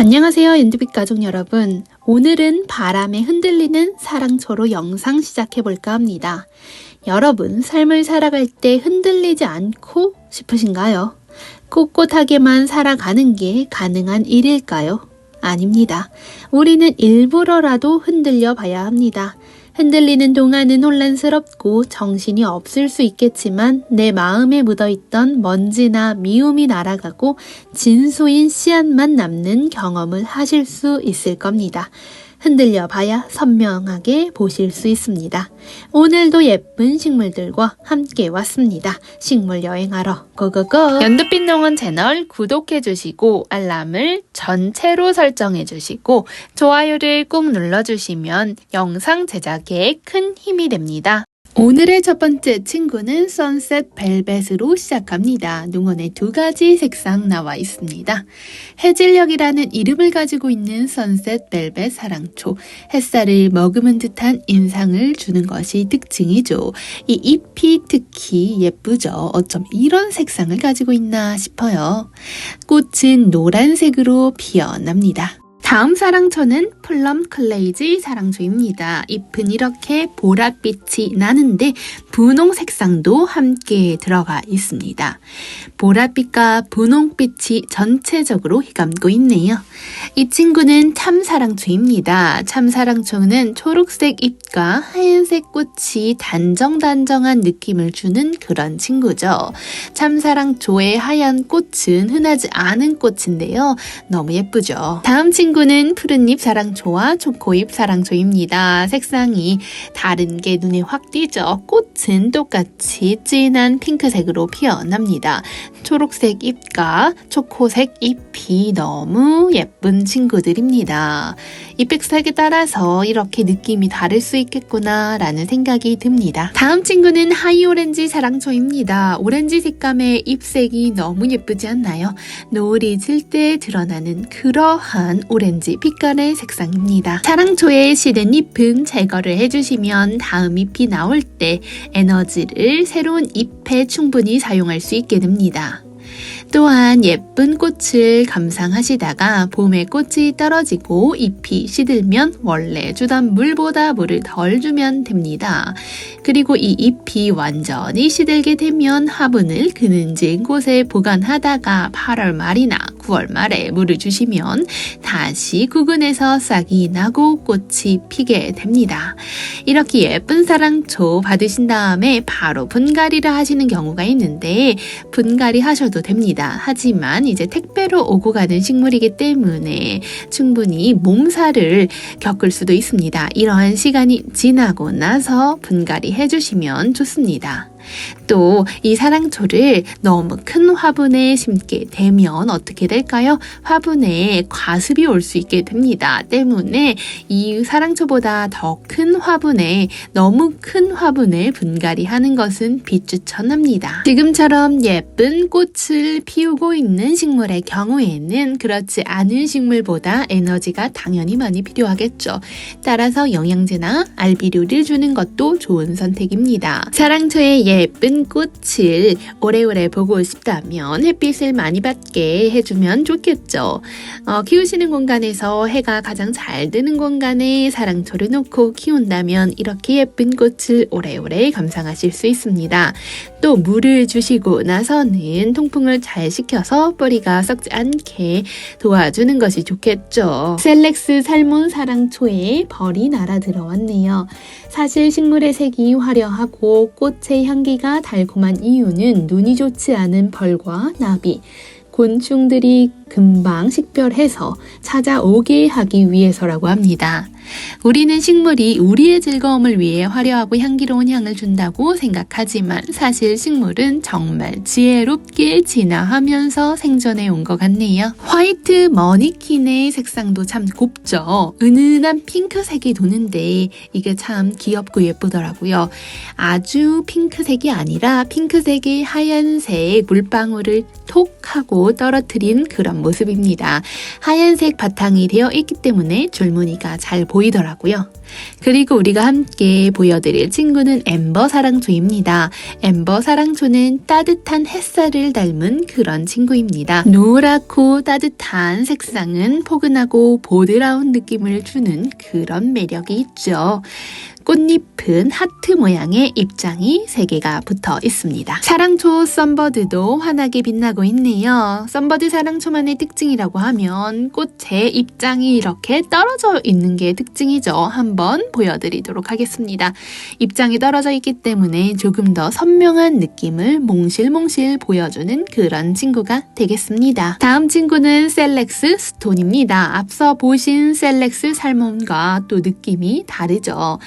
안녕하세요, 연두빛 가족 여러분. 오늘은 바람에 흔들리는 사랑초로 영상 시작해볼까 합니다. 여러분, 삶을 살아갈 때 흔들리지 않고 싶으신가요? 꼿꼿하게만 살아가는 게 가능한 일일까요? 아닙니다. 우리는 일부러라도 흔들려 봐야 합니다. 흔들리는 동안은 혼란스럽고 정신이 없을 수 있겠지만 내 마음에 묻어있던 먼지나 미움이 날아가고 진소인 씨앗만 남는 경험을 하실 수 있을 겁니다. 흔들려 봐야 선명하게 보실 수 있습니다. 오늘도 예쁜 식물들과 함께 왔습니다. 식물 여행하러 고고고! 연두빛 농원 채널 구독해주시고 알람을 전체로 설정해주시고 좋아요를 꾹 눌러주시면 영상 제작에 큰 힘이 됩니다. 오늘의 첫 번째 친구는 선셋 벨벳으로 시작합니다. 농원에 두 가지 색상 나와 있습니다. 해질녘이라는 이름을 가지고 있는 선셋 벨벳 사랑초. 햇살을 머금은 듯한 인상을 주는 것이 특징이죠. 이 잎이 특히 예쁘죠. 어쩜 이런 색상을 가지고 있나 싶어요. 꽃은 노란색으로 피어납니다. 다음 사랑초는 플럼 클레이지 사랑초입니다. 잎은 이렇게 보랏빛이 나는데 분홍 색상도 함께 들어가 있습니다. 보랏빛과 분홍빛이 전체적으로 휘감고 있네요. 이 친구는 참사랑초입니다. 참사랑초는 초록색 잎과 하얀색 꽃이 단정단정한 느낌을 주는 그런 친구죠. 참사랑초의 하얀 꽃은 흔하지 않은 꽃인데요. 너무 예쁘죠. 다음 친구는 푸른잎 사랑초와 초코잎 사랑초입니다. 색상이 다른 게 눈에 확 띄죠. 꽃은 똑같이 진한 핑크색으로 피어납니다. 초록색 잎과 초코색 잎이 너무 예쁜 친구들입니다. 잎색에 따라서 이렇게 느낌이 다를 수 있겠구나 라는 생각이 듭니다. 다음 친구는 하이오렌지 사랑초입니다. 오렌지 색감의 잎색이 너무 예쁘지 않나요? 노을이 질 때 드러나는 그러한 오렌지 빛깔의 색상입니다. 사랑초의 시든 잎은 제거를 해주시면 다음 잎이 나올 때 에너지를 새로운 잎에 충분히 사용할 수 있게 됩니다. 또한 예쁜 꽃을 감상하시다가 봄에 꽃이 떨어지고 잎이 시들면 원래 주던 물보다 물을 덜 주면 됩니다. 그리고 이 잎이 완전히 시들게 되면 화분을 그늘진 곳에 보관하다가 8월 말이나 9월 말에 물을 주시면 다시 구근해서 싹이 나고 꽃이 피게 됩니다. 이렇게 예쁜 사랑초 받으신 다음에 바로 분갈이를 하시는 경우가 있는데 분갈이 하셔도 됩니다. 하지만 이제 택배로 오고 가는 식물이기 때문에 충분히 몸살을 겪을 수도 있습니다. 이러한 시간이 지나고 나서 분갈이 해주시면 좋습니다. 또 이 사랑초를 너무 큰 화분에 심게 되면 어떻게 될까요? 화분에 과습이 올 수 있게 됩니다. 때문에 이 사랑초보다 더 큰 화분에 너무 큰 화분을 분갈이 하는 것은 비추천합니다. 지금처럼 예쁜 꽃을 피우고 있는 식물의 경우에는 그렇지 않은 식물보다 에너지가 당연히 많이 필요하겠죠. 따라서 영양제나 알비료를 주는 것도 좋은 선택입니다. 사랑초의 예쁜 꽃을 오래오래 보고 싶다면 햇빛을 많이 받게 해주면 좋겠죠. 키우시는 공간에서 해가 가장 잘 드는 공간에 사랑초를 놓고 키운다면 이렇게 예쁜 꽃을 오래오래 감상하실 수 있습니다. 또 물을 주시고 나서는 통풍을 잘 시켜서 뿌리가 썩지 않게 도와주는 것이 좋겠죠. 셀렉스 살몬 사랑초에 벌이 날아 들어왔네요. 사실 식물의 색이 화려하고 꽃의 향기가 달콤한 이유는 눈이 좋지 않은 벌과 나비, 곤충들이 금방 식별해서 찾아오게 하기 위해서라고 합니다. 우리는 식물이 우리의 즐거움을 위해 화려하고 향기로운 향을 준다고 생각하지만 사실 식물은 정말 지혜롭게 진화하면서 생존해 온 것 같네요. 화이트 머니킨의 색상도 참 곱죠. 은은한 핑크색이 도는데 이게 참 귀엽고 예쁘더라고요. 아주 핑크색이 아니라 핑크색의 하얀색 물방울을 톡 하고 떨어뜨린 그런 그런 모습입니다. 하얀색 바탕이 되어 있기 때문에 줄무늬가 잘 보이더라고요. 그리고 우리가 함께 보여드릴 친구는 엠버 사랑초입니다. 엠버 사랑초는 따뜻한 햇살을 닮은 그런 친구입니다. 노랗고 따뜻한 색상은 포근하고 보드라운 느낌을 주는 그런 매력이 있죠. 꽃잎은 하트 모양의 입장이 3개가 붙어 있습니다. 사랑초 썬버드도 환하게 빛나고 있네요. 썬버드 사랑초만의 특징이라고 하면 꽃의 입장이 이렇게 떨어져 있는 게 특징이죠. 한번 보여드리도록 하겠습니다. 입장이 떨어져 있기 때문에 조금 더 선명한 느낌을 몽실몽실 보여주는 그런 친구가 되겠습니다. 다음 친구는 셀렉스 스톤입니다. 앞서 보신 셀렉스 살몬과 또 느낌이 다르죠.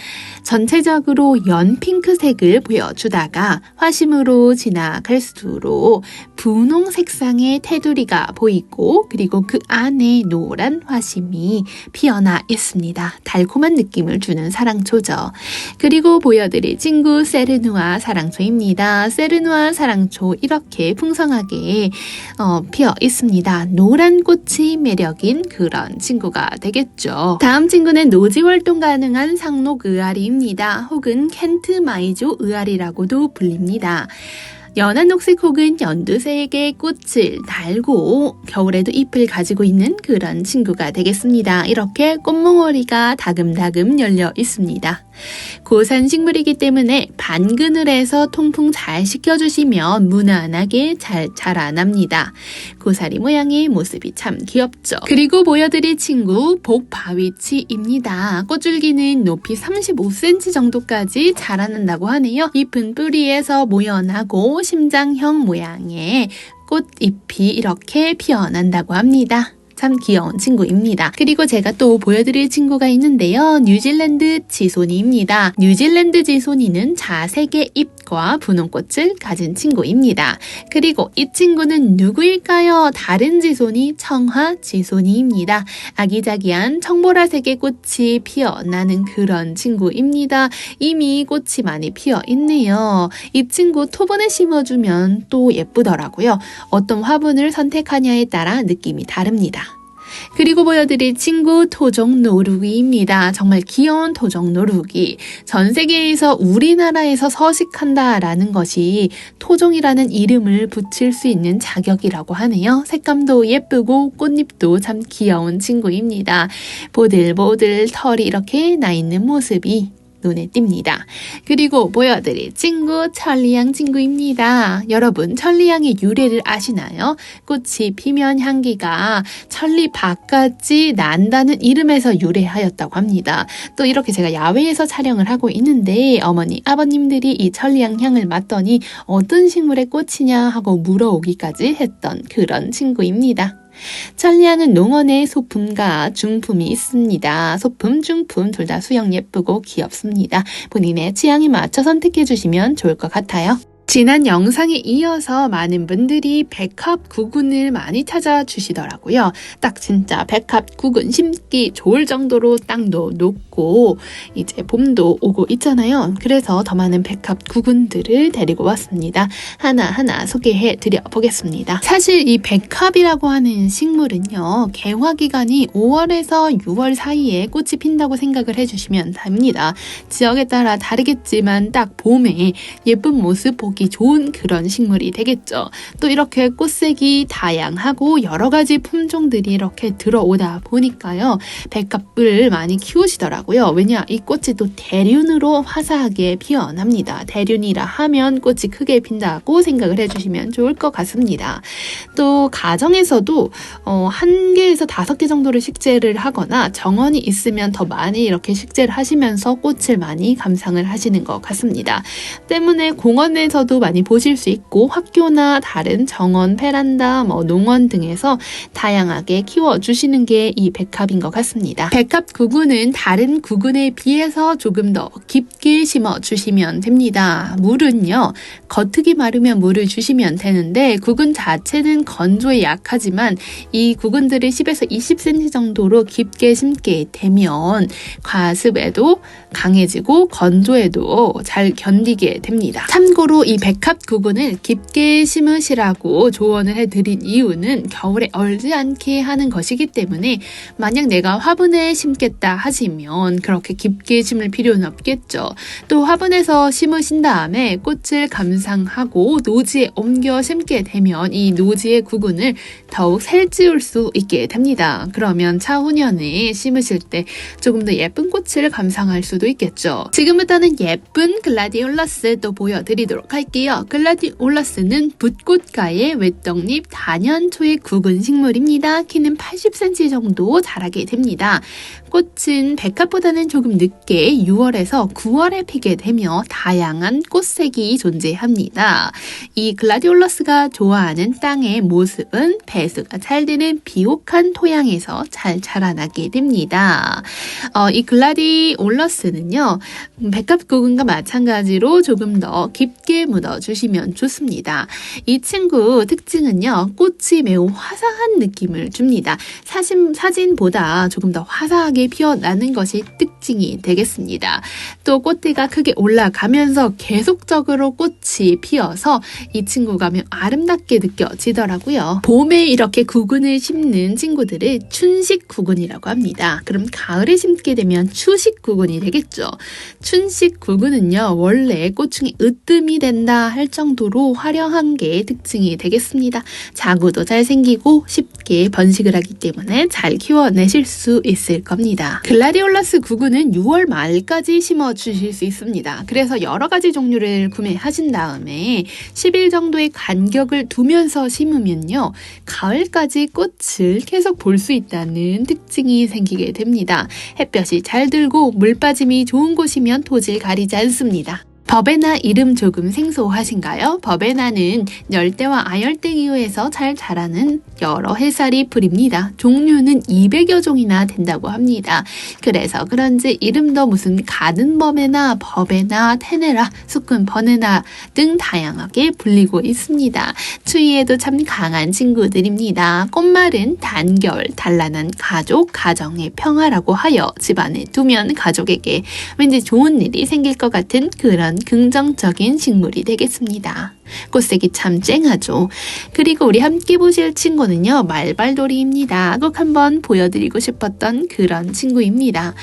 전체적으로 연핑크색을 보여주다가 화심으로 지나갈수록 분홍 색상의 테두리가 보이고 그리고 그 안에 노란 화심이 피어나 있습니다. 달콤한 느낌을 주는 사랑초죠. 그리고 보여드릴 친구 세르누아 사랑초입니다. 세르누아 사랑초 이렇게 풍성하게 피어 있습니다. 노란 꽃이 매력인 그런 친구가 되겠죠. 다음 친구는 노지 활동 가능한 상록 의아리입니다. 혹은 켄트 마이조 의아리라고도 불립니다. 연한 녹색 혹은 연두색의 꽃을 달고 겨울에도 잎을 가지고 있는 그런 친구가 되겠습니다. 이렇게 꽃몽오리가 다금다금 열려 있습니다. 고산 식물이기 때문에 반그늘에서 통풍 잘 시켜주시면 무난하게 잘 자라납니다. 고사리 모양의 모습이 참 귀엽죠. 그리고 보여드릴 친구 복바위치입니다. 꽃줄기는 높이 35cm 정도까지 자라난다고 하네요. 잎은 뿌리에서 모여나고 심장형 모양의 꽃잎이 이렇게 피어난다고 합니다. 참 귀여운 친구입니다. 그리고 제가 또 보여드릴 친구가 있는데요. 뉴질랜드 지소니입니다. 뉴질랜드 지소니는 자색의 잎과 분홍꽃을 가진 친구입니다. 그리고 이 친구는 누구일까요? 다른 지소니 청화 지소니입니다. 아기자기한 청보라색의 꽃이 피어나는 그런 친구입니다. 이미 꽃이 많이 피어 있네요. 이 친구 토분에 심어주면 또 예쁘더라고요. 어떤 화분을 선택하냐에 따라 느낌이 다릅니다. 그리고 보여드릴 친구 토종노루기입니다. 정말 귀여운 토종노루기. 전 세계에서 우리나라에서 서식한다라는 것이 토종이라는 이름을 붙일 수 있는 자격이라고 하네요. 색감도 예쁘고 꽃잎도 참 귀여운 친구입니다. 보들보들 털이 이렇게 나 있는 모습이 눈에 띕니다. 그리고 보여드릴 친구 천리향 친구입니다. 여러분 천리향의 유래를 아시나요? 꽃이 피면 향기가 천리밭같이 난다는 이름에서 유래하였다고 합니다. 또 이렇게 제가 야외에서 촬영을 하고 있는데 어머니 아버님들이 이 천리향 향을 맡더니 어떤 식물의 꽃이냐 하고 물어오기까지 했던 그런 친구입니다. 천리향은 농원에 소품과 중품이 있습니다. 소품, 중품 둘 다 수영 예쁘고 귀엽습니다. 본인의 취향에 맞춰 선택해 주시면 좋을 것 같아요. 지난 영상에 이어서 많은 분들이 백합 구근을 많이 찾아주시더라고요. 딱 진짜 백합 구근 심기 좋을 정도로 땅도 높고 이제 봄도 오고 있잖아요. 그래서 더 많은 백합 구근들을 데리고 왔습니다. 하나하나 소개해 드려 보겠습니다. 사실 이 백합이라고 하는 식물은요. 개화 기간이 5월에서 6월 사이에 꽃이 핀다고 생각을 해주시면 됩니다. 지역에 따라 다르겠지만 딱 봄에 예쁜 모습 보기 좋은 그런 식물이 되겠죠. 또 이렇게 꽃색이 다양하고 여러 가지 품종들이 이렇게 들어오다 보니까요. 백합을 많이 키우시더라고요. 왜냐 이 꽃이 또 대륜으로 화사하게 피어납니다. 대륜이라 하면 꽃이 크게 핀다고 생각을 해주시면 좋을 것 같습니다. 또 가정에서도 1개에서 5개 정도를 식재를 하거나 정원이 있으면 더 많이 이렇게 식재를 하시면서 꽃을 많이 감상을 하시는 것 같습니다. 때문에 공원에서도 많이 보실 수 있고 학교나 다른 정원, 베란다, 농원 등에서 다양하게 키워주시는 게 이 백합인 것 같습니다. 백합 구근은 다른 구근에 비해서 조금 더 깊게 심어주시면 됩니다. 물은요. 겉흙이 마르면 물을 주시면 되는데 구근 자체는 건조에 약하지만 이 구근들을 10에서 20cm 정도로 깊게 심게 되면 과습에도 강해지고 건조에도 잘 견디게 됩니다. 참고로 이 이 백합구근을 깊게 심으시라고 조언을 해드린 이유는 겨울에 얼지 않게 하는 것이기 때문에 만약 내가 화분에 심겠다 하시면 그렇게 깊게 심을 필요는 없겠죠. 또 화분에서 심으신 다음에 꽃을 감상하고 노지에 옮겨 심게 되면 이 노지의 구근을 더욱 살찌울 수 있게 됩니다. 그러면 차후년에 심으실 때 조금 더 예쁜 꽃을 감상할 수도 있겠죠. 지금부터는 예쁜 글라디올러스 또 보여드리도록 할게요. 글라디올러스는 붓꽃가의 외떡잎 단연초의 구근 식물입니다. 키는 80cm 정도 자라게 됩니다. 꽃은 백합보다는 조금 늦게 6월에서 9월에 피게 되며 다양한 꽃색이 존재합니다. 이 글라디올러스가 좋아하는 땅의 모습은 배수가 잘 되는 비옥한 토양에서 잘 자라나게 됩니다. 이 글라디올러스는요, 백합구근과 마찬가지로 조금 더 깊게 묻어주시면 좋습니다. 이 친구 특징은요, 꽃이 매우 화사한 느낌을 줍니다. 사진보다 조금 더 화사하게 피어나는 것이 특징이 되겠습니다. 또 꽃대가 크게 올라가면서 계속적으로 꽃이 피어서 이 친구가 매우 아름답게 느껴지더라고요. 봄에 이렇게 구근을 심는 친구들을 춘식구근이라고 합니다. 그럼 가을에 심게 되면 추식구근이 되겠죠. 춘식구근은요, 원래 꽃중에 으뜸이 된다 할 정도로 화려한 게 특징이 되겠습니다. 자구도 잘 생기고 쉽게 번식을 하기 때문에 잘 키워내실 수 있을 겁니다. 글라디올러스 구근은 6월 말까지 심어 주실 수 있습니다. 그래서 여러 가지 종류를 구매하신 다음에 10일 정도의 간격을 두면서 심으면요, 가을까지 꽃을 계속 볼 수 있다는 특징이 생기게 됩니다. 햇볕이 잘 들고 물 빠짐이 좋은 곳이면 토질 가리지 않습니다. 버베나 이름 조금 생소하신가요? 버베나는 열대와 아열대 기후에서 잘 자라는 여러 해살이 풀입니다. 종류는 200여 종이나 된다고 합니다. 그래서 그런지 이름도 무슨 가든 버베나, 버베나, 테네라, 수컷 버네나 등 다양하게 불리고 있습니다. 추위에도 참 강한 친구들입니다. 꽃말은 단결, 단란한 가족, 가정의 평화라고 하여 집안에 두면 가족에게 왠지 좋은 일이 생길 것 같은 그런 긍정적인 식물이 되겠습니다. 꽃색이 참 쨍하죠. 그리고 우리 함께 보실 친구는요, 말발돌이입니다. 꼭 한번 보여드리고 싶었던 그런 친구입니다.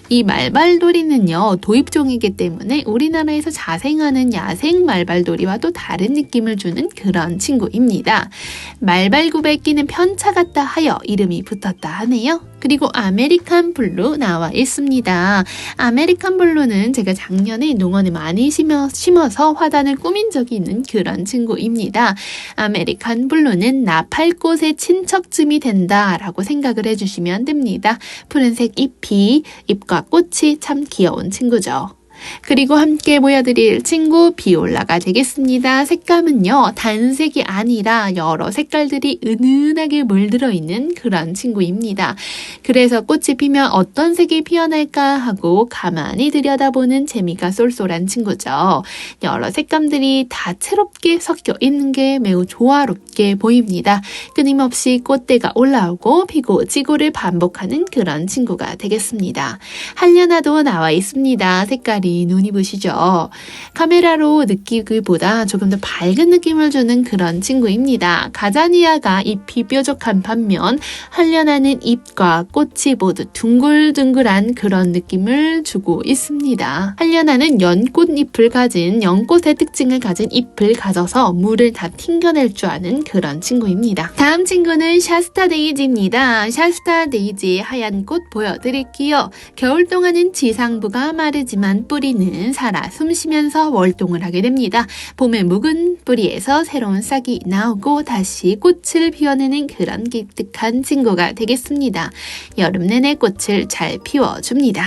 이 말발돌이는요, 도입종이기 때문에 우리나라에서 자생하는 야생 말발돌이와 또 다른 느낌을 주는 그런 친구입니다. 말발굽에 끼는 편차 같다 하여 이름이 붙었다 하네요. 그리고 아메리칸 블루 나와 있습니다. 아메리칸 블루는 제가 작년에 농원에 많이 심어서 화단을 꾸민 적이 있는 그런 친구입니다. 아메리칸 블루는 나팔꽃의 친척쯤이 된다라고 생각을 해주시면 됩니다. 푸른색 잎과 꽃이 참 귀여운 친구죠. 그리고 함께 보여드릴 친구 비올라가 되겠습니다. 색감은요, 단색이 아니라 여러 색깔들이 은은하게 물들어 있는 그런 친구입니다. 그래서 꽃이 피면 어떤 색이 피어날까 하고 가만히 들여다보는 재미가 쏠쏠한 친구죠. 여러 색감들이 다채롭게 섞여 있는 게 매우 조화롭게 보입니다. 끊임없이 꽃대가 올라오고 피고 지고를 반복하는 그런 친구가 되겠습니다. 한려나도 나와 있습니다. 색깔이 눈이 부시죠. 카메라로 느끼기보다 조금 더 밝은 느낌을 주는 그런 친구입니다. 가자니아가 잎이 뾰족한 반면 한려나는 잎과 꽃이 모두 둥글둥글한 그런 느낌을 주고 있습니다. 한려나는 연꽃잎을 가진 연꽃의 특징을 가진 잎을 가져서 물을 다 튕겨낼 줄 아는 그런 친구입니다. 다음 친구는 샤스타 데이지입니다. 샤스타 데이지의 하얀 꽃 보여드릴게요. 겨울 동안은 지상부가 마르지만 뿌리는 살아 숨쉬면서 월동을 하게 됩니다. 봄에 묵은 뿌리에서 새로운 싹이 나오고 다시 꽃을 피워내는 그런 기특한 친구가 되겠습니다. 여름 내내 꽃을 잘 피워줍니다.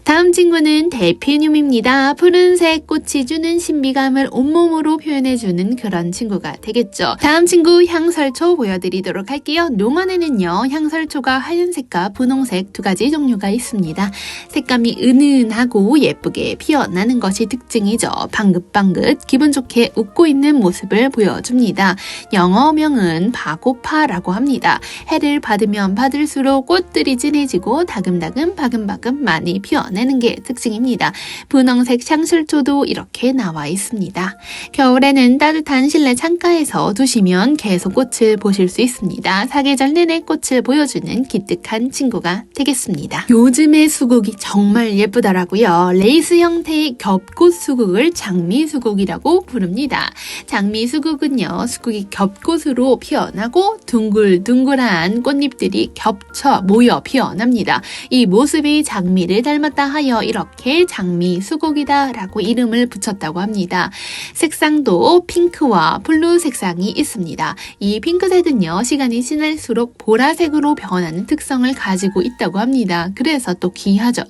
다음 친구는 델피늄입니다. 푸른색 꽃이 주는 신비감을 온몸으로 표현해주는 그런 친구가 되겠죠. 다음 친구 향설초 보여드리도록 할게요. 농원에는요, 향설초가 하얀색과 분홍색 두 가지 종류가 있습니다. 색감이 은은하고 예쁘게 피어나는 것이 특징이죠. 방긋방긋 기분 좋게 웃고 있는 모습을 보여줍니다. 영어명은 바고파라고 합니다. 해를 받으면 받을수록 꽃들이 진해지고 다금다금 바금바금 많이 피어납니다. 피어내는 게 특징입니다. 분홍색 샹실초도 이렇게 나와 있습니다. 겨울에는 따뜻한 실내 창가에서 두시면 계속 꽃을 보실 수 있습니다. 사계절 내내 꽃을 보여주는 기특한 친구가 되겠습니다. 요즘의 수국이 정말 예쁘더라고요. 레이스 형태의 겹꽃 수국을 장미수국이라고 부릅니다. 장미수국은요, 수국이 겹꽃으로 피어나고 둥글둥글한 꽃잎들이 겹쳐 모여 피어납니다. 이 모습이 장미를 닮았다 하여 이렇게 장미수국이다 라고 이름을 붙였다고 합니다. 색상도 핑크와 블루 색상이 있습니다. 이 핑크색은요, 시간이 지날수록 보라색으로 변하는 특성을 가지고 있다고 합니다. 그래서 또 귀하죠.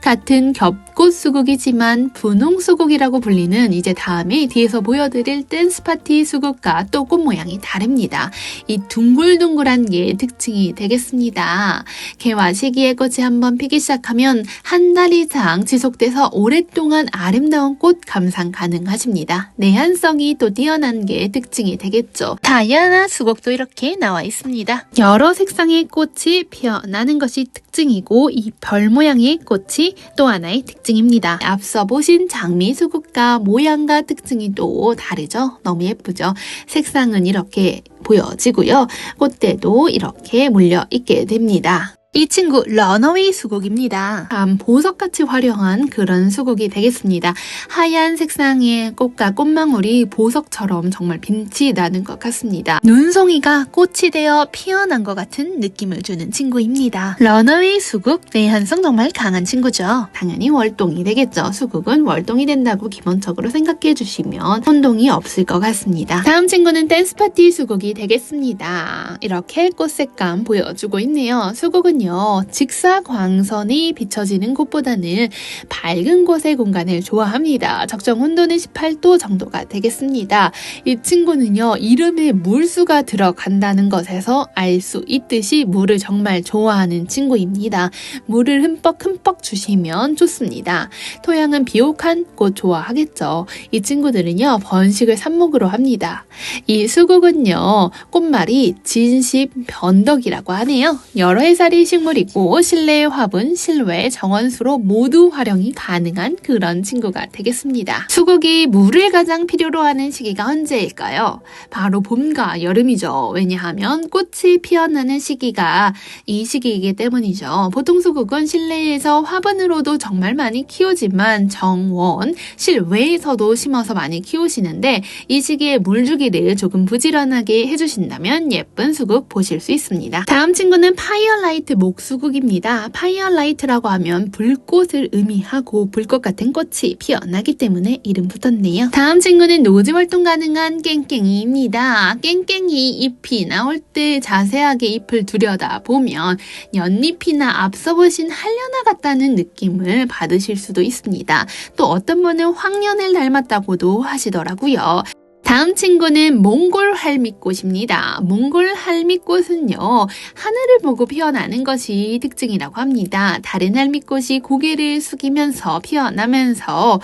같은 겹꽃 수국이지만 분홍 수국이라고 불리는 이제 다음에 뒤에서 보여드릴 댄스파티 수국과 또 꽃 모양이 다릅니다. 이 둥글둥글한 게 특징이 되겠습니다. 개화 시기에 꽃이 한번 피기 시작하면 한 달 이상 지속돼서 오랫동안 아름다운 꽃 감상 가능하십니다. 내한성이 또 뛰어난 게 특징이 되겠죠. 다이아나 수국도 이렇게 나와 있습니다. 여러 색상의 꽃이 피어나는 것이 특징이고 이 별 모양의 꽃이 또 하나의 특징입니다. 앞서 보신 장미 수국과 모양과 특징이 또 다르죠. 너무 예쁘죠. 색상은 이렇게 보여지고요. 꽃대도 이렇게 물려 있게 됩니다. 이 친구 러너웨이 수국입니다. 보석같이 화려한 그런 수국이 되겠습니다. 하얀 색상의 꽃과 꽃망울이 보석처럼 정말 빛이 나는 것 같습니다. 눈송이가 꽃이 되어 피어난 것 같은 느낌을 주는 친구입니다. 러너웨이 수국, 내한성 정말 강한 친구죠. 당연히 월동이 되겠죠. 수국은 월동이 된다고 기본적으로 생각해 주시면 혼동이 없을 것 같습니다. 다음 친구는 댄스파티 수국이 되겠습니다. 이렇게 꽃 색감 보여주고 있네요. 수국은 직사광선이 비춰지는 곳보다는 밝은 곳의 공간을 좋아합니다. 적정 온도는 18도 정도가 되겠습니다. 이 친구는요, 이름에 물수가 들어간다는 것에서 알 수 있듯이 물을 정말 좋아하는 친구입니다. 물을 흠뻑 주시면 좋습니다. 토양은 비옥한 곳 좋아하겠죠. 이 친구들은요, 번식을 삽목으로 합니다. 이 수국은요, 꽃말이 진심 변덕이라고 하네요. 여러 해살이 식물이고 실내의 화분, 실외, 정원수로 모두 활용이 가능한 그런 친구가 되겠습니다. 수국이 물을 가장 필요로 하는 시기가 언제일까요? 바로 봄과 여름이죠. 왜냐하면 꽃이 피어나는 시기가 이 시기이기 때문이죠. 보통 수국은 실내에서 화분으로도 정말 많이 키우지만 정원, 실외에서도 심어서 많이 키우시는데 이 시기에 물 주기를 조금 부지런하게 해주신다면 예쁜 수국 보실 수 있습니다. 다음 친구는 파이어라이트 목수국입니다. 파이어라이트라고 하면 불꽃을 의미하고 불꽃 같은 꽃이 피어나기 때문에 이름 붙었네요. 다음 친구는 노지 활동 가능한 깽깽이입니다. 깽깽이 잎이 나올 때 자세하게 잎을 들여다보면 연잎이나 앞서 보신 한려나 같다는 느낌을 받으실 수도 있습니다. 또 어떤 분은 황년을 닮았다고도 하시더라고요. 다음 친구는 몽골 할미꽃입니다. 몽골 할미꽃은요, 하늘을 보고 피어나는 것이 특징이라고 합니다. 다른 할미꽃이 고개를 숙이면서 피어나면서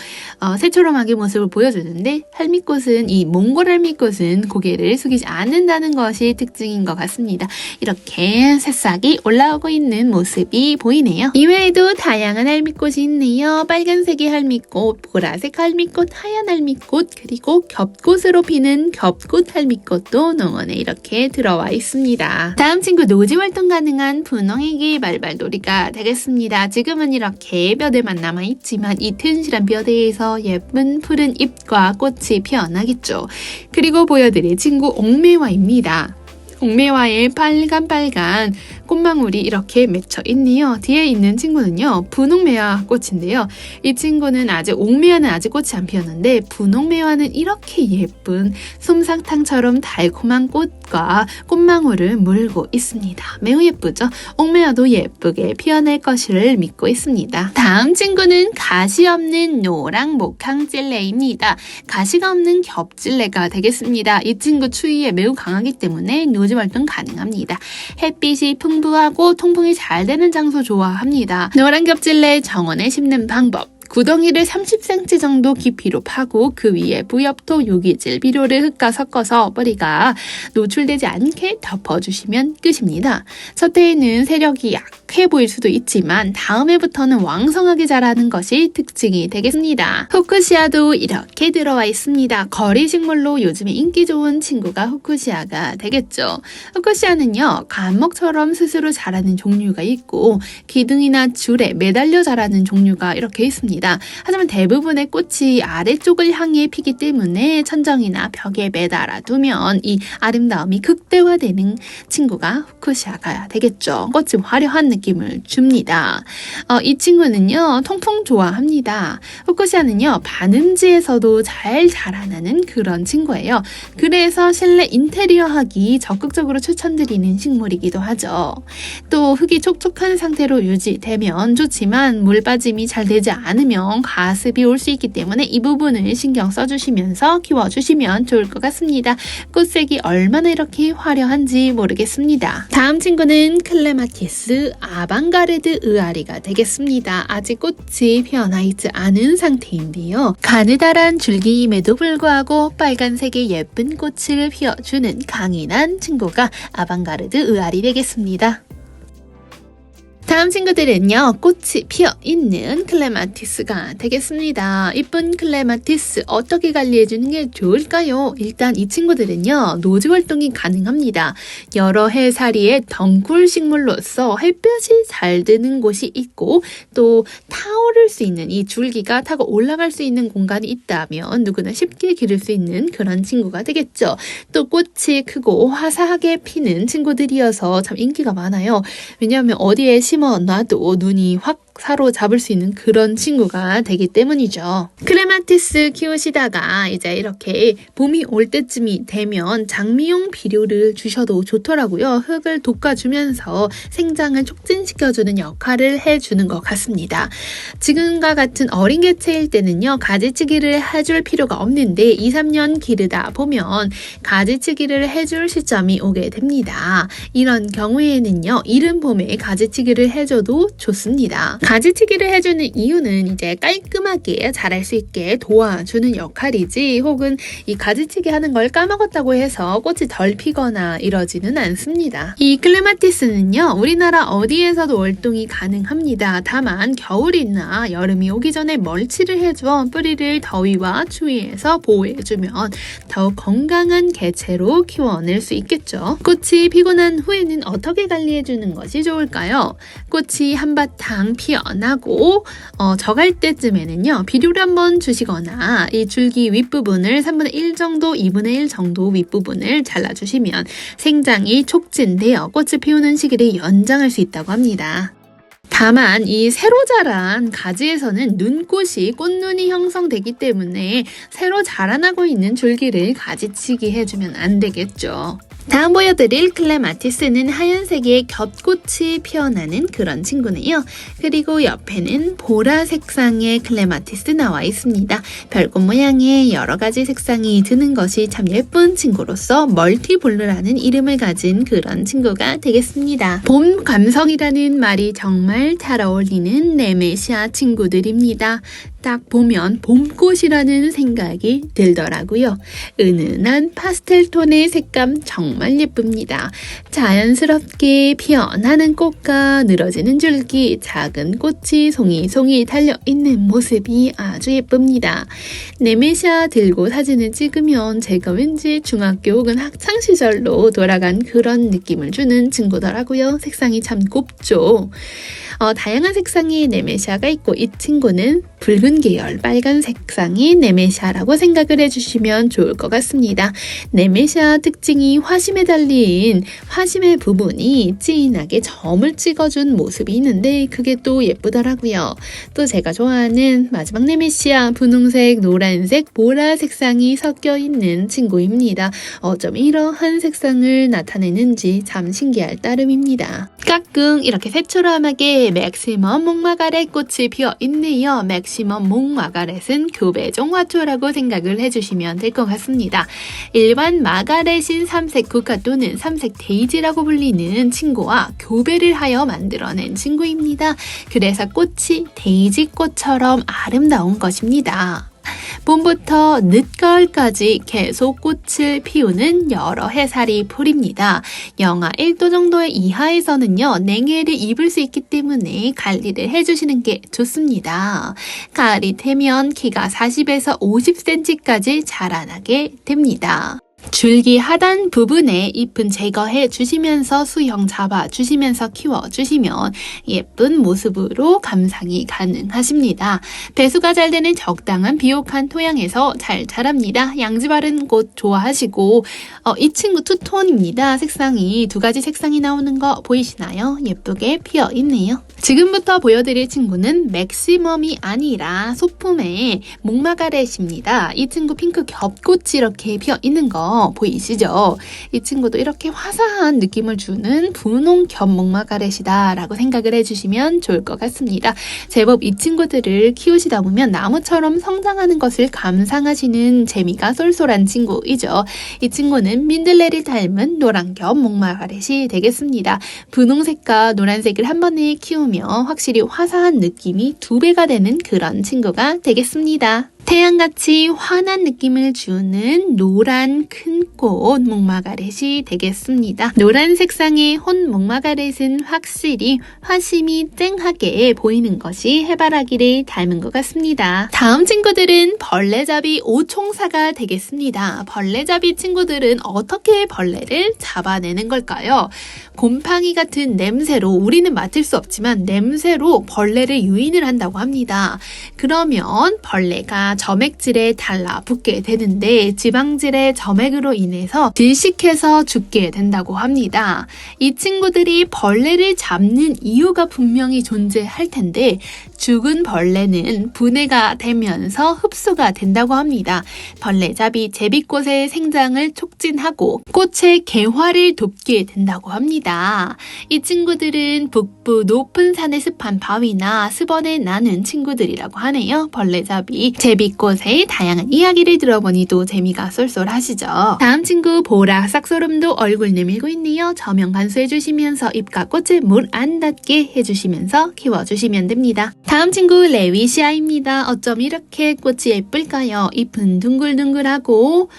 새초롬하게 모습을 보여주는데 이 몽골 할미꽃은 고개를 숙이지 않는다는 것이 특징인 것 같습니다. 이렇게 새싹이 올라오고 있는 모습이 보이네요. 이외에도 다양한 할미꽃이 있네요. 빨간색의 할미꽃, 보라색 할미꽃, 하얀 할미꽃, 그리고 겹꽃으로 피는 겹꽃 할미꽃도 농원에 이렇게 들어와 있습니다. 다음 친구 노지 활동 가능한 분홍애기 말발놀이가 되겠습니다. 지금은 이렇게 뼈대만 남아있지만 이 튼실한 뼈대에서 예쁜 푸른 잎과 꽃이 피어나겠죠. 그리고 보여드릴 친구 옥매화입니다. 옥매화에 빨간 꽃망울이 이렇게 맺혀 있네요. 뒤에 있는 친구는요, 분홍매화 꽃인데요. 이 친구는 옥매화는 아직 꽃이 안 피었는데 분홍매화는 이렇게 예쁜 솜사탕처럼 달콤한 꽃과 꽃망울을 물고 있습니다. 매우 예쁘죠? 옥매화도 예쁘게 피어날 것을 믿고 있습니다. 다음 친구는 가시 없는 노랑 목항찔레입니다. 가시가 없는 겹찔레가 되겠습니다. 이 친구 추위에 매우 강하기 때문에 노지 활동 가능합니다. 햇빛이 풍부하고 통풍이 잘 되는 장소 좋아합니다. 노란 겹질레 정원에 심는 방법. 구덩이를 30cm 정도 깊이로 파고 그 위에 부엽토, 유기질, 비료를 흙과 섞어서 뿌리가 노출되지 않게 덮어주시면 끝입니다. 첫 해에는 세력이 약한 약해 보일 수도 있지만 다음 해부터는 왕성하게 자라는 것이 특징이 되겠습니다. 후쿠시아도 이렇게 들어와 있습니다. 거리 식물로 요즘에 인기 좋은 친구가 후쿠시아가 되겠죠. 후쿠시아는요, 감목처럼 스스로 자라는 종류가 있고 기둥이나 줄에 매달려 자라는 종류가 이렇게 있습니다. 하지만 대부분의 꽃이 아래쪽을 향해 피기 때문에 천정이나 벽에 매달아 두면 이 아름다움이 극대화되는 친구가 후쿠시아가 되겠죠. 꽃이 화려한 느낌을 줍니다. 이 친구는요, 통풍 좋아합니다. 후쿠시아는요, 반음지에서도 잘 자라나는 그런 친구예요. 그래서 실내 인테리어 하기 적극적으로 추천드리는 식물이기도 하죠. 또 흙이 촉촉한 상태로 유지되면 좋지만 물 빠짐이 잘 되지 않으면 가습이 올 수 있기 때문에 이 부분을 신경 써주시면서 키워주시면 좋을 것 같습니다. 꽃색이 얼마나 이렇게 화려한지 모르겠습니다. 다음 친구는 클레마티스 아방가르드 의아리가 되겠습니다. 아직 꽃이 피어나 있지 않은 상태인데요. 가느다란 줄기임에도 불구하고 빨간색의 예쁜 꽃을 피워주는 강인한 친구가 아방가르드 의아리 되겠습니다. 다음 친구들은요, 꽃이 피어있는 클레마티스가 되겠습니다. 이쁜 클레마티스 어떻게 관리해주는 게 좋을까요? 일단 이 친구들은요, 노지 활동이 가능합니다. 여러 해살이의 덩굴 식물로서 햇볕이 잘 드는 곳이 있고 또 타오를 수 있는 이 줄기가 타고 올라갈 수 있는 공간이 있다면 누구나 쉽게 기를 수 있는 그런 친구가 되겠죠. 또 꽃이 크고 화사하게 피는 친구들이어서 참 인기가 많아요. 왜냐하면 어디에 심어놔도 눈이 확 사로잡을 수 있는 그런 친구가 되기 때문이죠. 클레마티스 키우시다가 이제 이렇게 봄이 올 때쯤이 되면 장미용 비료를 주셔도 좋더라고요. 흙을 돋궈주면서 생장을 촉진시켜주는 역할을 해주는 것 같습니다. 지금과 같은 어린 개체일 때는요, 가지치기를 해줄 필요가 없는데 2, 3년 기르다 보면 가지치기를 해줄 시점이 오게 됩니다. 이런 경우에는요, 이른 봄에 가지치기를 해줘도 좋습니다. 가지치기를 해주는 이유는 이제 깔끔하게 자랄 수 있게 도와주는 역할이지, 혹은 이 가지치기 하는 걸 까먹었다고 해서 꽃이 덜 피거나 이러지는 않습니다. 이 클레마티스는요, 우리나라 어디에서도 월동이 가능합니다. 다만 겨울이나 여름이 오기 전에 멀치를 해줘 뿌리를 더위와 추위에서 보호해주면 더욱 건강한 개체로 키워낼 수 있겠죠. 꽃이 피고 난 후에는 어떻게 관리해주는 것이 좋을까요? 꽃이 한바탕 피어나고 져갈 때쯤에는요, 비료를 한번 주시거나 이 줄기 윗부분을 3분의 1 정도, 2분의 1 정도 윗부분을 잘라주시면 생장이 촉진되어 꽃을 피우는 시기를 연장할 수 있다고 합니다. 다만 이 새로 자란 가지에서는 눈꽃이 꽃눈이 형성되기 때문에 새로 자라나고 있는 줄기를 가지치기 해주면 안 되겠죠. 다음 보여드릴 클레마티스는 하얀색의 겹꽃이 피어나는 그런 친구네요. 그리고 옆에는 보라 색상의 클레마티스 나와 있습니다. 별꽃 모양의 여러 가지 색상이 드는 것이 참 예쁜 친구로서 멀티블루라는 이름을 가진 그런 친구가 되겠습니다. 봄 감성이라는 말이 정말 잘 어울리는 네메시아 친구들입니다. 딱 보면 봄꽃이라는 생각이 들더라고요. 은은한 파스텔 톤의 색감 정말 예쁩니다. 자연스럽게 피어나는 꽃과 늘어지는 줄기, 작은 꽃이 송이송이 달려있는 모습이 아주 예쁩니다. 네메시아 들고 사진을 찍으면 제가 왠지 중학교 혹은 학창시절로 돌아간 그런 느낌을 주는 친구더라고요. 색상이 참 곱죠. 다양한 색상의 네메시아가 있고 이 친구는 붉은 계열 빨간 색상의 네메시아라고 생각을 해주시면 좋을 것 같습니다. 네메시아 특징이 화심에 달린 화심의 부분이 진하게 점을 찍어준 모습이 있는데 그게 또 예쁘더라고요. 또 제가 좋아하는 마지막 네메시아 분홍색, 노란색, 보라 색상이 섞여 있는 친구입니다. 어쩜 이러한 색상을 나타내는지 참 신기할 따름입니다. 가끔 이렇게 새초롬하게 맥시멈 목마가렛 꽃이 피어 있네요. 맥시멈 목마가렛은 교배종 화초라고 생각을 해주시면 될 것 같습니다. 일반 마가렛인 삼색 국화 또는 삼색 데이지라고 불리는 친구와 교배를 하여 만들어낸 친구입니다. 그래서 꽃이 데이지 꽃처럼 아름다운 것입니다. 봄부터 늦가을까지 계속 꽃을 피우는 여러 해살이 풀입니다. 영하 1도 정도의 이하에서는요, 냉해를 입을 수 있기 때문에 관리를 해주시는 게 좋습니다. 가을이 되면 키가 40에서 50cm까지 자라나게 됩니다. 줄기 하단 부분에 잎은 제거해 주시면서 수형 잡아 주시면서 키워 주시면 예쁜 모습으로 감상이 가능하십니다. 배수가 잘 되는 적당한 비옥한 토양에서 잘 자랍니다. 양지 바른 곳 좋아하시고 이 친구 투톤입니다. 색상이 두 가지 색상이 나오는 거 보이시나요? 예쁘게 피어 있네요. 지금부터 보여드릴 친구는 맥시멈이 아니라 소품의 목마가렛입니다. 이 친구 핑크 겹꽃이 이렇게 피어 있는 거 보이시죠? 이 친구도 이렇게 화사한 느낌을 주는 분홍 겹 목마가렛이다 라고 생각을 해주시면 좋을 것 같습니다. 제법 이 친구들을 키우시다 보면 나무처럼 성장하는 것을 감상하시는 재미가 쏠쏠한 친구이죠. 이 친구는 민들레를 닮은 노란 겹 목마가렛이 되겠습니다. 분홍색과 노란색을 한 번에 키우면 확실히 화사한 느낌이 2배가 되는 그런 친구가 되겠습니다. 태양같이 환한 느낌을 주는 노란 큰 꽃 목마가렛이 되겠습니다. 노란 색상의 혼 목마가렛은 확실히 화심이 쨍하게 보이는 것이 해바라기를 닮은 것 같습니다. 다음 친구들은 벌레잡이 오총사가 되겠습니다. 벌레잡이 친구들은 어떻게 벌레를 잡아내는 걸까요? 곰팡이 같은 냄새로 우리는 맡을 수 없지만 냄새로 벌레를 유인을 한다고 합니다. 그러면 벌레가 점액질에 달라붙게 되는데 지방질의 점액으로 인해서 질식해서 죽게 된다고 합니다. 이 친구들이 벌레를 잡는 이유가 분명히 존재할 텐데 죽은 벌레는 분해가 되면서 흡수가 된다고 합니다. 벌레잡이 제비꽃의 생장을 촉진하고 꽃의 개화를 돕게 된다고 합니다. 이 친구들은 북부 높은 산의 습한 바위나 습원에 나는 친구들이라고 하네요. 벌레잡이 제비꽃의 다양한 이야기를 들어보니 또 재미가 쏠쏠하시죠. 다음 친구 보라 싹소름도 얼굴 내밀고 있네요. 저명 간수해주시면서 잎과 꽃을 물 안 닿게 해주시면서 키워주시면 됩니다. 다음 친구 레위시아입니다. 어쩜 이렇게 꽃이 예쁠까요? 잎은 둥글둥글하고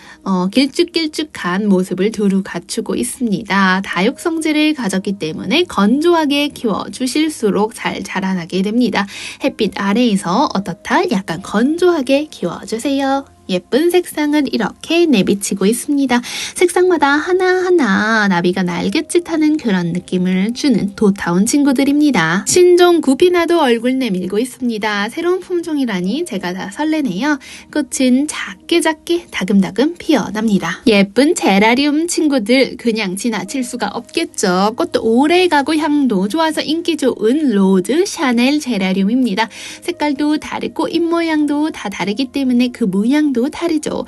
길쭉길쭉한 모습을 두루 갖추고 있습니다. 다육 성질을 가졌기 때문에 건조하게 키워주실수록 잘 자라나게 됩니다. 햇빛 아래에서 어떻다? 약간 건조하게 키워주세요. 예쁜 색상은 이렇게 내비치고 있습니다. 색상마다 하나하나 나비가 날갯짓하는 그런 느낌을 주는 도타운 친구들입니다. 신종 구피나도 얼굴 내밀고 있습니다. 새로운 품종이라니 제가 다 설레네요. 꽃은 작게 다금다금 피어납니다. 예쁜 제라리움 친구들 그냥 지나칠 수가 없겠죠. 꽃도 오래가고 향도 좋아서 인기 좋은 로즈 샤넬 제라리움입니다. 색깔도 다르고 잎 모양도 다 다르기 때문에 그 모양도 다르죠.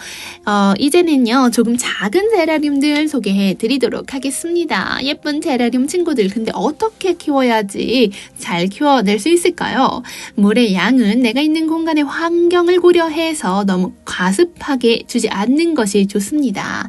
이제는요 조금 작은 제라늄들 소개해 드리도록 하겠습니다. 예쁜 제라늄 친구들 근데 어떻게 키워야지 잘 키워낼 수 있을까요? 물의 양은 내가 있는 공간의 환경을 고려해서 너무 과습하게 주지 않는 것이 좋습니다.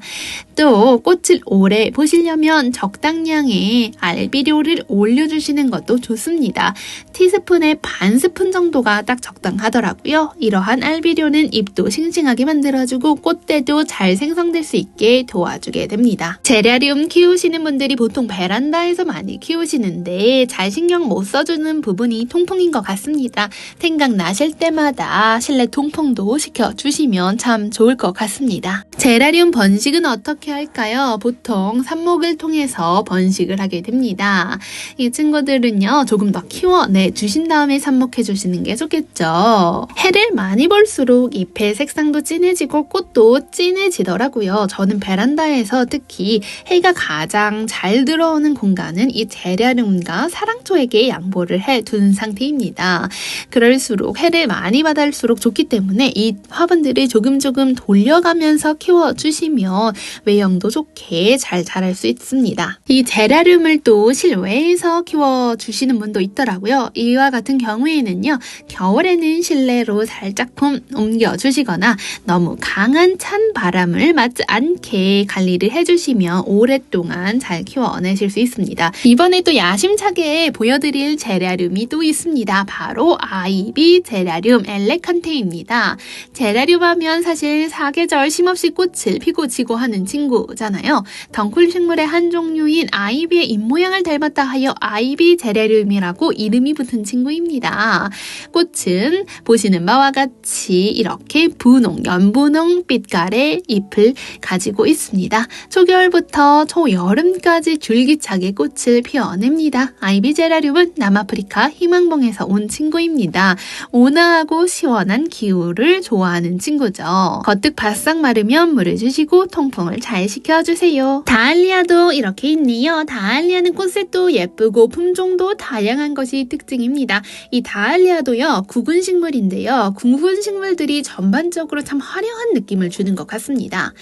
또 꽃을 오래 보시려면 적당량의 알비료를 올려주시는 것도 좋습니다. 티스푼에 반 스푼 정도가 딱 적당하더라고요. 이러한 알비료는 잎도 싱싱하게 만들어주고 꽃대도 잘 생성될 수 있게 도와주게 됩니다. 제라리움 키우시는 분들이 보통 베란다에서 많이 키우시는데 잘 신경 못 써주는 부분이 통풍인 것 같습니다. 생각 나실 때마다 실내 통풍도 시켜주시면 참 좋을 것 같습니다. 제라리움 번식은 어떻게 할까요? 보통 삽목을 통해서 번식을 하게 됩니다. 이 친구들은요 조금 더 키워내 주신 다음에 삽목해 주시는 게 좋겠죠. 해를 많이 볼수록 잎의 색상도 진해지고 꽃도 진해지더라고요. 저는 베란다에서 특히 해가 가장 잘 들어오는 공간은 이 제라늄과 사랑초에게 양보를 해둔 상태입니다. 그럴수록 해를 많이 받을수록 좋기 때문에 이 화분들을 조금 돌려가면서 키워주시면 외형도 좋게 잘 자랄 수 있습니다. 이 제라늄을 또 실외에서 키워주시는 분도 있더라고요. 이와 같은 경우에는요 겨울에는 실내로 살짝 옮겨주시거나 너무 강한 찬 바람을 맞지 않게 관리를 해주시면 오랫동안 잘 키워내실 수 있습니다. 이번에 또 야심차게 보여드릴 제라늄이 또 있습니다. 바로 아이비 제라늄 엘레칸테입니다. 제라늄 하면 사실 사계절 쉼없이 꽃을 피고 지고 하는 친구잖아요. 덩쿨 식물의 한 종류인 아이비의 잎모양을 닮았다 하여 아이비 제라늄이라고 이름이 붙은 친구입니다. 꽃은 보시는 바와 같이 이렇게 분홍, 연분홍 빛깔의 잎을 가지고 있습니다. 초겨울부터 초여름까지 줄기차게 꽃을 피워냅니다. 아이비 제라늄은 남아프리카 희망봉에서 온 친구입니다. 온화하고 시원한 기후를 좋아하는 친구죠. 겉흙 바싹 마르면 물을 주시고 통풍을 잘 시켜주세요. 다알리아도 이렇게 있네요. 다알리아는 꽃색도 예쁘고 품종도 다양한 것이 특징입니다. 이 다알리아도요, 구근식물인데요. 구근식물들이 전반적으로 참 화려한 느낌을 주는 것 같습니다.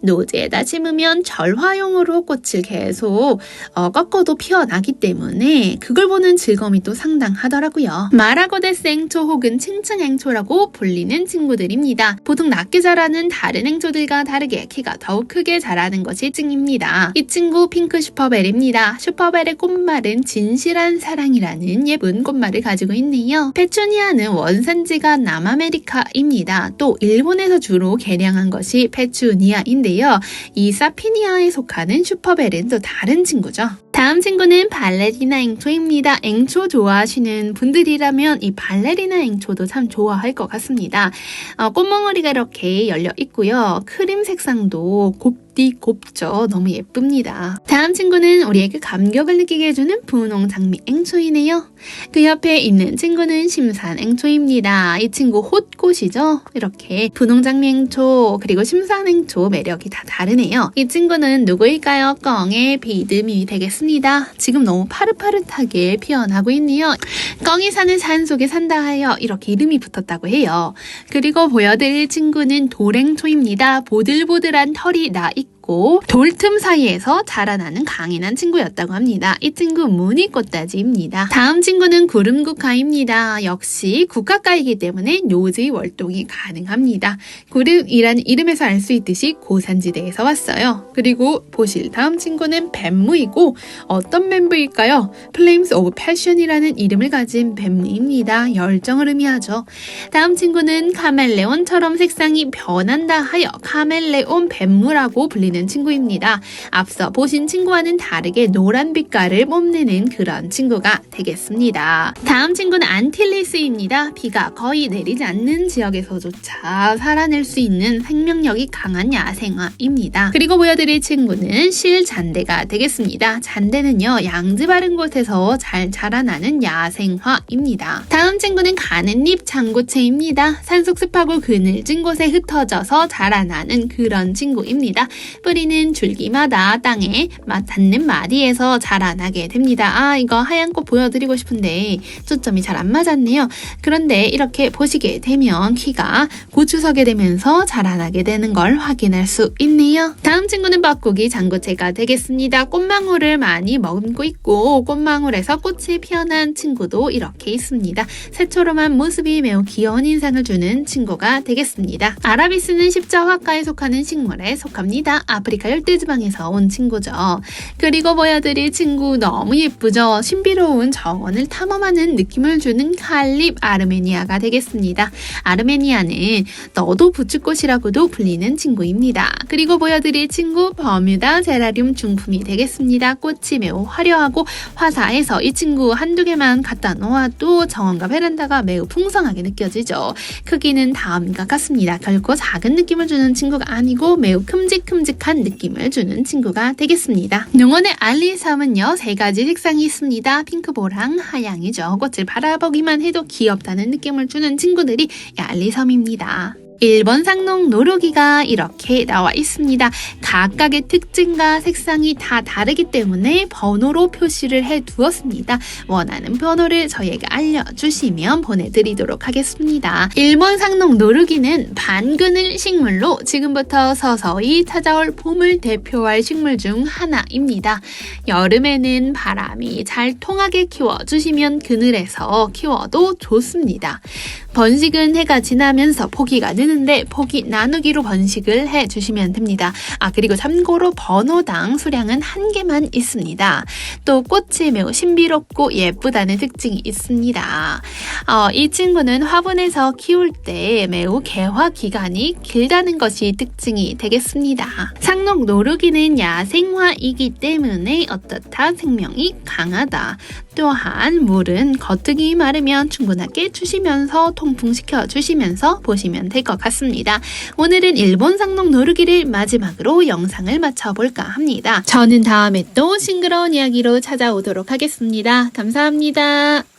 노지에다 심으면 절화용으로 꽃을 계속 꺾어도 피어나기 때문에 그걸 보는 즐거움이 또 상당하더라고요. 마라고데스 앵초 혹은 층층앵초라고 불리는 친구들입니다. 보통 낮게 자라는 다른 앵초들과 다르게 키가 더욱 크게 자라는 것이 특징입니다. 이 친구 핑크 슈퍼벨입니다. 슈퍼벨의 꽃말은 진실한 사랑이라는 예쁜 꽃말을 가지고 있네요. 페추니아는 원산지가 남아메리카입니다. 또 일본에서 주로 개량한 것이 페추니아인데요. 이 사피니아에 속하는 슈퍼벨은 또 다른 친구죠. 다음 친구는 발레리나 앵초입니다. 앵초 좋아하시는 분들이라면 이 발레리나 앵초도 참 좋아할 것 같습니다. 꽃몽어리가 이렇게 열려 있고요. 크림 색상도 곱디곱죠. 너무 예쁩니다. 다음 친구는 우리에게 감격을 느끼게 해주는 분홍 장미 앵초이네요. 그 옆에 있는 친구는 심산 앵초입니다. 이 친구 홑꽃이죠. 이렇게 분홍 장미 앵초 그리고 심산 앵초 매력이 다 다르네요. 이 친구는 누구일까요? 꿩의 비듬이 되겠습니다. 지금 너무 파릇파릇하게 피어나고 있네요. 꿩이 사는 산 속에 산다 하여 이렇게 이름이 붙었다고 해요. 그리고 보여드릴 친구는 돌앵초입니다. 보들보들한 털이 나 있고 돌틈 사이에서 자라나는 강인한 친구였다고 합니다. 이 친구 무늬꽃다지입니다. 다음 친구는 구름국화입니다. 역시 국화과이기 때문에 노지 월동이 가능합니다. 구름이라는 이름에서 알 수 있듯이 고산지대에서 왔어요. 그리고 보실 다음 친구는 뱀무이고 어떤 뱀무일까요? Flames of Passion이라는 이름을 가진 뱀무입니다. 열정을 의미하죠. 다음 친구는 카멜레온처럼 색상이 변한다 하여 카멜레온 뱀무라고 불리는 친구입니다. 앞서 보신 친구와는 다르게 노란 빛깔을 뽐내는 그런 친구가 되겠습니다. 다음 친구는 안틸리스입니다. 비가 거의 내리지 않는 지역에서조차 살아낼 수 있는 생명력이 강한 야생화입니다. 그리고 보여드릴 친구는 실잔대가 되겠습니다. 잔대는요, 양지 바른 곳에서 잘 자라나는 야생화입니다. 다음 친구는 가는잎 장구채입니다. 산속 습하고 그늘진 곳에 흩어져서 자라나는 그런 친구입니다. 뿌리는 줄기마다 땅에 닿는 마디에서 자라나게 됩니다. 이거 하얀 꽃 보여드리고 싶은데 초점이 잘 안 맞았네요. 그런데 이렇게 보시게 되면 키가 고추서게 되면서 자라나게 되는 걸 확인할 수 있네요. 다음 친구는 뻐꾸기 장구채가 되겠습니다. 꽃망울을 많이 머금고 있고 꽃망울에서 꽃이 피어난 친구도 이렇게 있습니다. 새초롬한 모습이 매우 귀여운 인상을 주는 친구가 되겠습니다. 아라비스는 십자화과에 속하는 식물에 속합니다. 아프리카 열대지방에서 온 친구죠. 그리고 보여드릴 친구 너무 예쁘죠? 신비로운 정원을 탐험하는 느낌을 주는 칼립 아르메니아가 되겠습니다. 아르메니아는 너도 부츠꽃이라고도 불리는 친구입니다. 그리고 보여드릴 친구 버뮤다 제라늄 중품이 되겠습니다. 꽃이 매우 화려하고 화사해서 이 친구 한두 개만 갖다 놓아도 정원과 베란다가 매우 풍성하게 느껴지죠. 크기는 다음과 같습니다. 결코 작은 느낌을 주는 친구가 아니고 매우 큼직큼직한 느낌을 주는 친구가 되겠습니다. 농원의 알리섬은요, 3가지 색상이 있습니다. 핑크보랑 하양이죠. 꽃을 바라보기만 해도 귀엽다는 느낌을 주는 친구들이 알리섬입니다. 1번 상록 노루기가 이렇게 나와 있습니다. 각각의 특징과 색상이 다 다르기 때문에 번호로 표시를 해 두었습니다. 원하는 번호를 저희에게 알려주시면 보내드리도록 하겠습니다. 1번 상록 노루기는 반그늘 식물로 지금부터 서서히 찾아올 봄을 대표할 식물 중 하나입니다. 여름에는 바람이 잘 통하게 키워주시면 그늘에서 키워도 좋습니다. 번식은 해가 지나면서 포기가 느는 되는데 보기 나누기로 번식을 해주시면 됩니다. 그리고 참고로 번호당 수량은 1개만 있습니다. 또 꽃이 매우 신비롭고 예쁘다는 특징이 있습니다. 이 친구는 화분에서 키울 때 매우 개화 기간이 길다는 것이 특징이 되겠습니다. 상록 노루기는 야생화이기 때문에 어떻다 생명이 강하다. 또한 물은 겉흙이 마르면 충분하게 주시면서 통풍시켜 주시면서 보시면 될 것 같습니다. 오늘은 일본 상록 노루기를 마지막으로 영상을 마쳐볼까 합니다. 저는 다음에 또 싱그러운 이야기로 찾아오도록 하겠습니다. 감사합니다.